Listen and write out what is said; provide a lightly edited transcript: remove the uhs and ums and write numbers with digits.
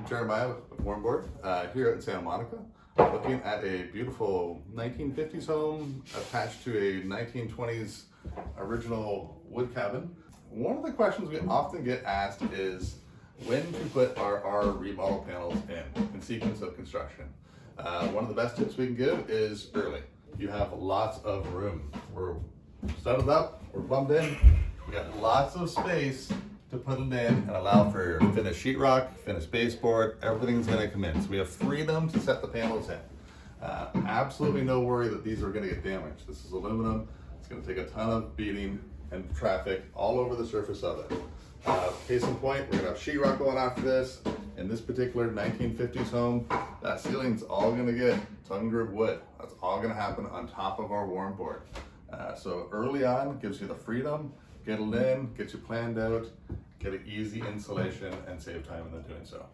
Jeremiah with Warmboard here in Santa Monica, looking at a beautiful 1950s home attached to a 1920s original wood cabin. One of the questions we often get asked is when to put our remodel panels in sequence of construction. One of the best tips we can give is early. You have lots of room. We're studded up, we're plumbed in, we got lots of space to put it in and allow for finished sheetrock, finished baseboard, everything's gonna come in. So we have freedom to set the panels in. Absolutely no worry that these are gonna get damaged. This is aluminum, it's gonna take a ton of beating and traffic all over the surface of it. Case in point, we're gonna have sheetrock going after this. In this particular 1950s home, that ceiling's all gonna get tongue groove wood. That's all gonna happen on top of our warm board. So early on, gives you the freedom, get it in, get you planned out, get an easy installation and save time in doing so.